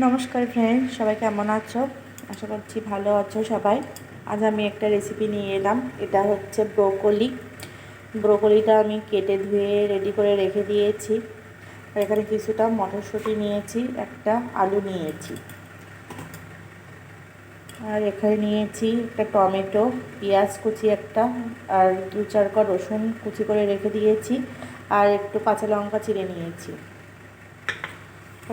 নমস্কার ফ্রেন্ড, সবাই কেমন আছো? আশা করছি ভালো আছো সবাই। আজ আমি একটা রেসিপি নিয়ে এলাম। এটা হচ্ছে ব্রোকলিটা আমি কেটে ধুয়ে রেডি করে রেখে দিয়েছি। আর এখানে কিছুটা মটরশুঁটি নিয়েছি, একটা আলু নিয়েছি, আর এখানে নিয়েছি একটা টমেটো, পেঁয়াজ কুচি একটা, আর 2-4 কোয়া রসুন কুচি করে রেখে দিয়েছি, আর একটু কাঁচা লঙ্কা চিড়ে নিয়েছি।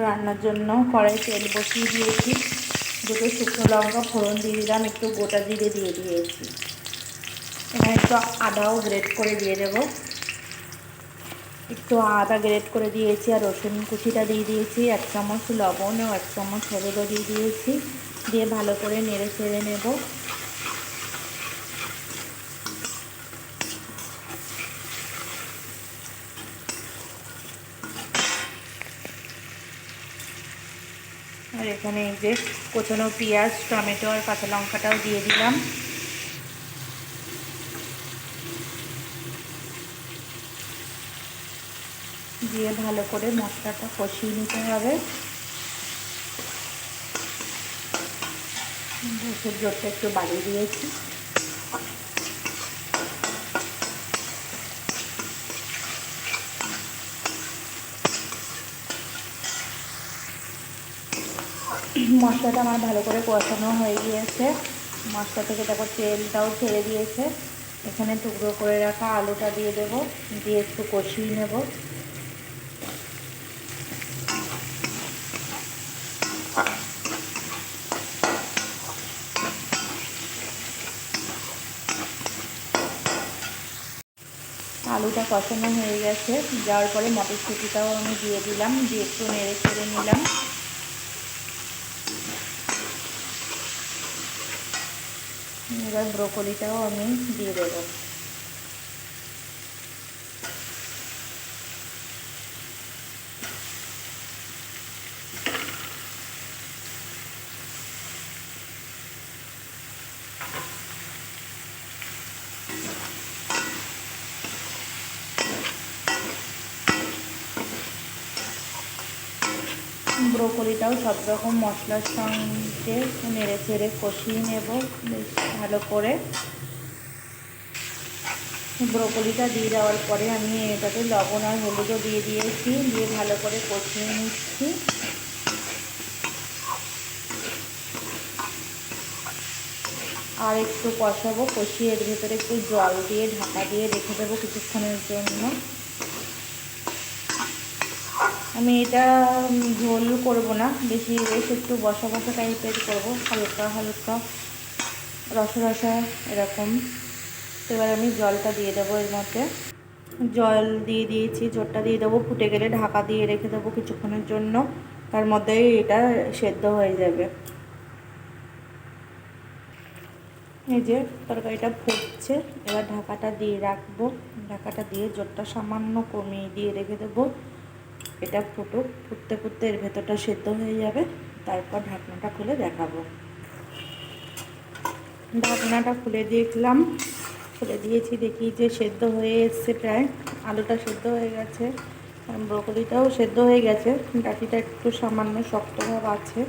রান্নার জন্য কড়াই তেল বসিয়ে দিয়েছি, দুটো শুকনো লঙ্কা ফোড়ন দিয়ে দিলাম, একটু গোটা জিরে দিয়ে দিয়েছি। এখানে একটু আদাও গ্রেট করে দিয়ে দেবো, একটু আদা গ্রেট করে দিয়েছি, আর রসুন কুচিটা দিয়ে দিয়েছি, 1 চামচ লবণ ও 1 চামচ হলুদও দিয়ে দিয়েছি। দিয়ে ভালো করে নেড়ে চেড়ে নেব। আর এখানে এই যে কোচানো পেঁয়াজ, টমেটো আর কাঁচা লঙ্কাটাও দিয়ে দিলাম। দিয়ে ভালো করে মশলাটা কষিয়ে নিতে হবে। গ্যাসের জোরটা একটু বাড়িয়ে দিয়েছি। মশলাটা আমার ভালো করে কষানো হয়ে গিয়েছে। মশলা থেকে তারপর তেলটাও ছেড়ে দিয়েছে। এখানে টুকরো করে রাখা আলুটা দিয়ে দেবো, দিয়ে একটু কষিয়ে নেব। আলুটা কষানো হয়ে গেছে, যাওয়ার পরে মটরশুঁটিটাও আমি দিয়ে দিলাম, দিয়ে একটু নেড়ে চেড়ে নিলাম। এবার ব্রোকলিটাও আমি দিয়ে দেবো। ব্রোকলিটাও সব রকম মশলার সঙ্গে নেড়ে চেড়ে কষিয়ে নেব বেশ ভালো করে। ব্রোকলিটা দিয়ে দেওয়ার পরে আমি এটাতে লবণ আর হলুদও দিয়ে দিয়েছি, দিয়ে ভালো করে কষিয়ে নিচ্ছি। আর একটু কষাবো, কষিয়ে এর ভেতরে একটু জল দিয়ে ঢাকা দিয়ে রেখে দেবো কিছুক্ষণের জন্য। আমি এটা ঝোল করব না, বেশি একটু বসা বসা টাইপের করবো, হালকা হালকা রসা রসা এরকম। এবার আমি জলটা দিয়ে দেবো, এর মধ্যে জল দিয়ে দিয়েছি, জলটা দিয়ে দেবো। ফুটে গেলে ঢাকা দিয়ে রেখে দেবো কিছুক্ষণের জন্য, তার মধ্যেই এটা সেদ্ধ হয়ে যাবে। এই যে তরকারিটা ফুটছে, এবার ঢাকাটা দিয়ে রাখবো। ঢাকাটা দিয়ে জলটা সামান্য কমিয়ে দিয়ে রেখে দেবো। এটা ফুটুক, ফুটতে ফুটতে এর ভেতরটা সেদ্ধ হয়ে যাবে, তারপর ঢাকনাটা খুলে দেখাবো। ঢাকনাটা খুলে দেখলাম, খুলে দিয়েছি, দেখি যে সেদ্ধ হয়ে এসছে প্রায়। আলুটা সেদ্ধ হয়ে গেছে, ব্রোকলিটাও সেদ্ধ হয়ে গেছে। ডাটিটা একটু সামান্য শক্ত ভাব আছে,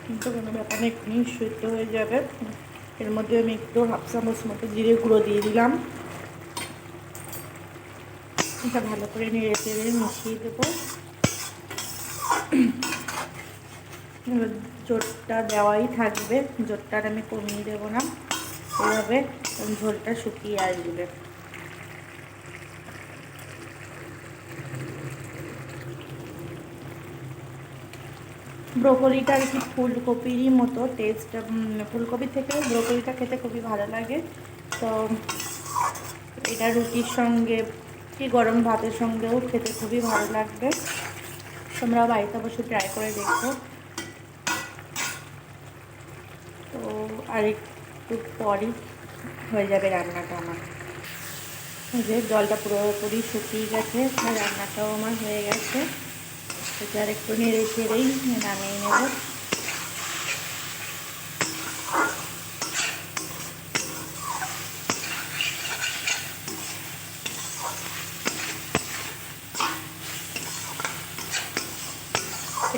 কিন্তু কোনো ব্যাপার নেই, এক্ষুনি সেদ্ধ হয়ে যাবে। এর মধ্যে আমি একটু 1/2 চামচ মতো জিরে গুঁড়ো দিয়ে দিলাম। এটা ভালো করে নেড়ে চেড়ে মিশিয়ে দেবো। জোরটা দেওয়াই থাকবে, জোরটা আমি কমিয়ে দেবো না, এভাবে ঝোলটা শুকিয়ে আসবে। ব্রোকলিটা আর কি ফুলকপিরই মতো টেস্ট, ফুলকপির থেকেও ব্রোকলিটা খেতে খুবই ভালো লাগে। তো এটা রুটির সঙ্গে কি গরম ভাতের সঙ্গেও খেতে খুবই ভালো লাগবে। তোমরা বাড়িতে অবশ্যই ট্রাই করে দেখো। তো আর একটু পরই হয়ে যাবে রান্নাটা আমার। যে জলটা পুরোপুরি শুকিয়ে গেছে, রান্নাটাও আমার হয়ে গেছে। এটা আর একটু নেড়ে চেড়েই নামিয়ে নেব।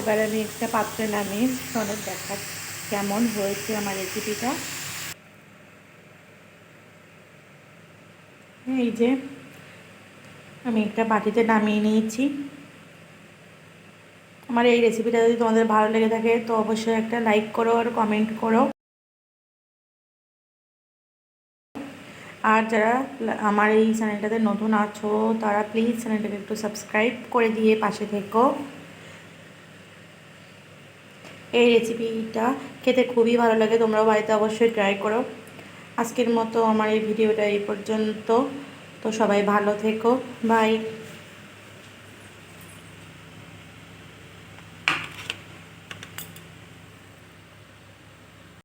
এবার আমি একটা পাত্রে নামিয়ে সনদ দেখা কেমন হয়েছে আমার রেসিপিটা। এই যে আমি একটা বাটিতে নামিয়ে নিয়েছি। আমার এই রেসিপিটা যদি তোমাদের ভালো লেগে থাকে তো অবশ্যই একটা লাইক করো আর কমেন্ট করো। আর যারা আমার এই চ্যানেলটাতে নতুন আছো তারা প্লিজ চ্যানেলটাকে একটু সাবস্ক্রাইব করে দিয়ে পাশে থেকো। এই রেসিপিটা খেতে খুবই ভালো লাগে, তোমরাও বাড়িতে অবশ্যই ট্রাই করো। আজকের মতো আমার এই ভিডিওটা এই পর্যন্ত। তো সবাই ভালো থেকো, বাই।